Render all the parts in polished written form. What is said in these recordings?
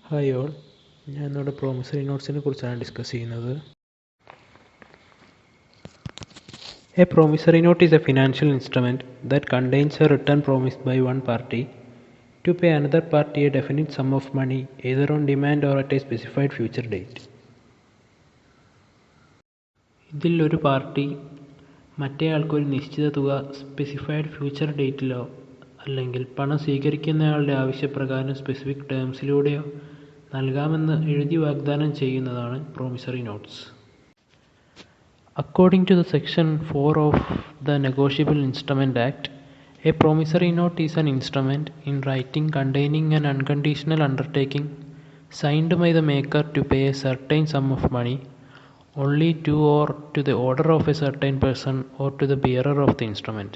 Hi all, ഞാൻ ഇന്നിവിടെ promissory നോട്ട്സിനെ കുറിച്ചാണ് ഡിസ്കസ് ചെയ്യുന്നത്. A promissory note is a financial instrument that contains a written promise by one party to pay another party a definite sum of money either on demand or at a specified future date. ഇതിൽ ഒരു party മറ്റേയാൾക്കൊരു നിശ്ചിത തുക specified future ഡേറ്റിലോ അല്ലെങ്കിൽ പണം സ്വീകരിക്കുന്നയാളുടെ ആവശ്യപ്രകാരം specific ടേംസിലൂടെയോ നൽകാമെന്ന് എഴുതി വാഗ്ദാനം ചെയ്യുന്നതാണ് promissory notes. According to the Section 4 of the Negotiable Instrument Act, a promissory note is an instrument in writing containing an unconditional undertaking signed by the maker to pay a certain sum of money only to or to the order of a certain person or to the bearer of the instrument.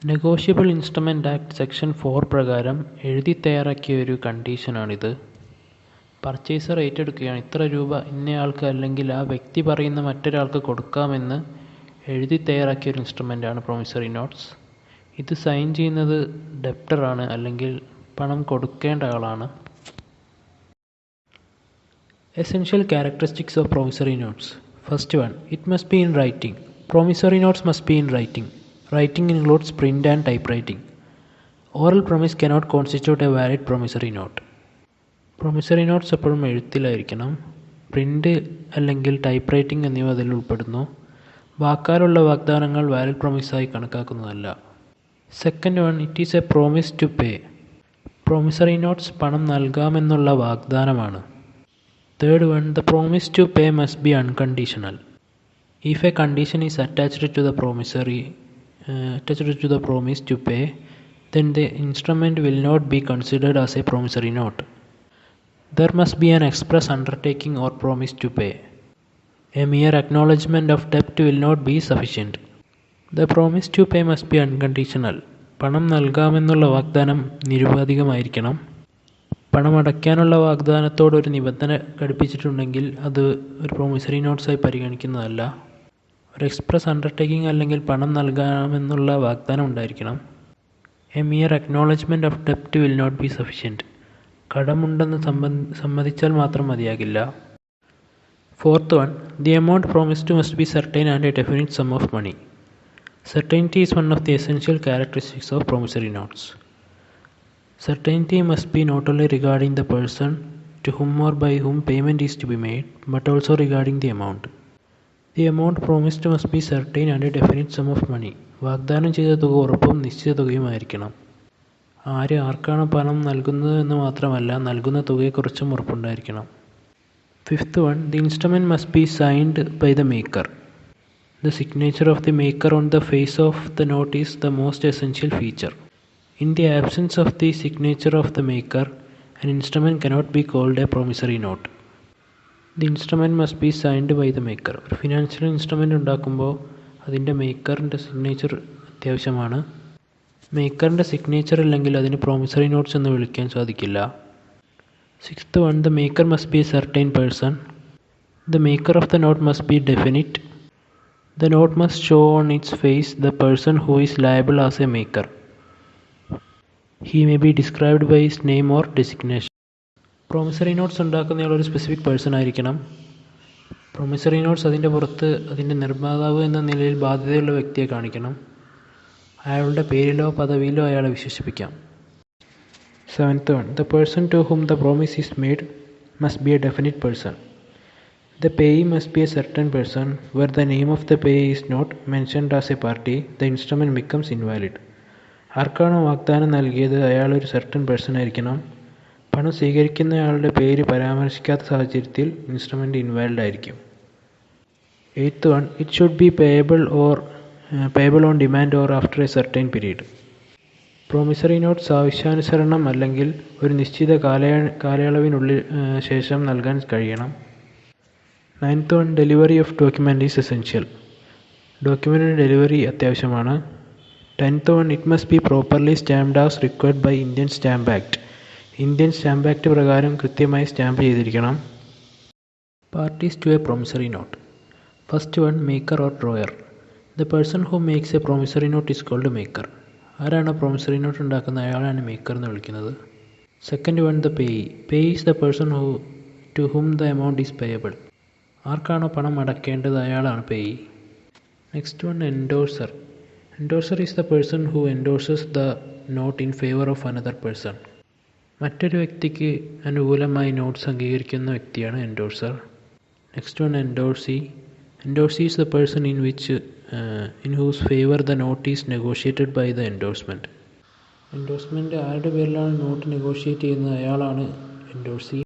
Negotiable instrument act section 4 പ്രകാരം എഴുതി തയ്യാറാക്കിയ ഒരു കണ്ടീഷനാണിത്. Purchaser ഏറ്റെടുക്കുകയാണ്, ഇത്ര രൂപ ഇന്നയാൾക്ക് അല്ലെങ്കിൽ ആ വ്യക്തി പറയുന്ന മറ്റൊരാൾക്ക് കൊടുക്കാമെന്ന് എഴുതി തയ്യാറാക്കിയ ഒരു ഇൻസ്ട്രുമെൻ്റാണ് പ്രോമിസറി നോട്ട്സ്. ഇത് സൈൻ ചെയ്യുന്നത് ഡെപ്റ്ററാണ് അല്ലെങ്കിൽ പണം കൊടുക്കേണ്ട ആളാണ്. Essential characteristics of promissory notes. First one, it must be in writing. Promissory notes must be in writing. Writing includes print and typewriting. Oral promise cannot constitute a valid promissory note. Promissory notes എപ്പോഴും എഴുത്തിലായിരിക്കണം. Print അല്ലെങ്കിൽ type writing എന്നിവ അതിൽ ഉൾപ്പെടുന്നു. വാക്കാലുള്ള വാഗ്ദാനങ്ങൾ valid പ്രോമിസായി കണക്കാക്കുന്നതല്ല. Second one, it is a promise to pay. Promissory notes പണം നൽകാമെന്നുള്ള വാഗ്ദാനമാണ്. Third one, the promise to pay must be unconditional. If a condition is attached to the promise to pay, then the instrument will not be considered as a promissory note. There must be an express undertaking or promise to pay. A mere acknowledgement of debt will not be sufficient. The promise to pay must be unconditional. പണം നൽകാമെന്നുള്ള വാഗ്ദാനം നിരുപാധികമായിരിക്കണം. പണം അടയ്ക്കാനുള്ള വാഗ്ദാനത്തോട് ഒരു നിബന്ധന ഘടിപ്പിച്ചിട്ടുണ്ടെങ്കിൽ അത് ഒരു promissory നോട്ട്സായി പരിഗണിക്കുന്നതല്ല. ഒരു എക്സ്പ്രസ് അണ്ടർടേക്കിംഗ് അല്ലെങ്കിൽ പണം നൽകാമെന്നുള്ള വാഗ്ദാനം ഉണ്ടായിരിക്കണം. എ മിയർ അക്നോളജ്മെൻറ്റ് ഓഫ് ഡെപ്റ്റ് വിൽ നോട്ട് ബി സഫിഷ്യൻറ്റ്. കടമുണ്ടെന്ന് സമ്മതിച്ചാൽ മാത്രം മതിയാകില്ല. Fourth one, the amount promised must be certain and a definite sum of money. Certainty is one of the essential characteristics of promissory notes. Certainty must be not only regarding the person to whom or by whom payment is to be made, but also regarding the amount. The amount promised must be certain and a definite sum of money. വാഗ്ദാനം ചെയ്ത തുക ഉറപ്പും നിശ്ചിത തുകയുമായിരിക്കണം. ആർക്കാണ് പണം നൽകുന്നത് എന്ന് മാത്രമല്ല, നൽകുന്ന തുകയെക്കുറിച്ചും ഉറപ്പുണ്ടായിരിക്കണം. Fifth one, the instrument must be signed by the maker. The signature of the maker on the face of the note is the most essential feature. In the absence of the signature of the maker, an instrument cannot be called a promissory note. The instrument must be signed by the maker. ഒരു financial instrument ഉണ്ടാക്കുമ്പോൾ അതിൻ്റെ മേക്കറിൻ്റെ signature അത്യാവശ്യമാണ്. മേക്കറിൻ്റെ signature ഇല്ലെങ്കിൽ അതിന് promissory notes എന്ന് വിളിക്കാൻ സാധിക്കില്ല. Sixth one, the maker must be a certain person. The maker of the note must be definite. The note must show on its face the person who is liable as a maker. He may be described by his name or designation. Promissory notes ഉണ്ടാക്കുന്നയാൾ ഒരു specific person ആയിരിക്കണം. Promissory notes അതിൻ്റെ പുറത്ത് അതിൻ്റെ നിർമ്മാതാവ് എന്ന നിലയിൽ ബാധ്യതയുള്ള വ്യക്തിയെ കാണിക്കണം. അയാളുടെ പേരിലോ പദവിയിലോ അയാളെ വിശേഷിപ്പിക്കാം. Seventh one, the person to whom the promise is made must be a definite person. The payee must be a certain person. Where the name of the payee is not mentioned as a party, the instrument becomes invalid. ആർക്കാണോ വാഗ്ദാനം നൽകിയത് അയാൾ ഒരു certain person ആയിരിക്കണം. പണം സ്വീകരിക്കുന്നയാളുടെ പേര് പരാമർശിക്കാത്ത സാഹചര്യത്തിൽ ഇൻസ്ട്രുമെൻ്റ് ഇൻവാലിഡ് ആയിരിക്കും. Eighth one, it should be payable on demand or after a certain period. Promissory notes ആവശ്യാനുസരണം അല്ലെങ്കിൽ ഒരു നിശ്ചിത കാലയളവിനുള്ളിൽ ശേഷം നൽകാൻ കഴിയണം. Ninth one, delivery of document is essential. ഡോക്യുമെൻ്റിൻ്റെ ഡെലിവറി അത്യാവശ്യമാണ്. Tenth one, it must be properly stamped as required by Indian stamp act. Indian stamp act പ്രകാരം കൃത്യമായി സ്റ്റാമ്പ് ചെയ്തിരിക്കണം. Parties to a promissory note. First one, maker or drawer. The person who makes a promissory note is called maker. ആരാണ് promissory note ഉണ്ടാക്കുന്ന അയാളാണ് maker എന്ന് വിളിക്കുന്നത്. Second one, the payee. Payee is the person to whom the amount is payable. ആർക്കാണോ പണം അടയ്ക്കേണ്ടത് അയാളാണ് payee. Next one, endorser. Endorser is the person who endorses the note in favour of another person. മറ്റൊരു വ്യക്തിക്ക് അനുകൂലമായി notes അംഗീകരിക്കുന്ന വ്യക്തിയാണ് endorser. Next one, endorsee. Endorsee is the person in whose favor the note is negotiated by the endorsement. Endorsement ആരുടെ പേരിലാണ് not negotiate ചെയ്യുന്നത് അയാളാണ് endorsee.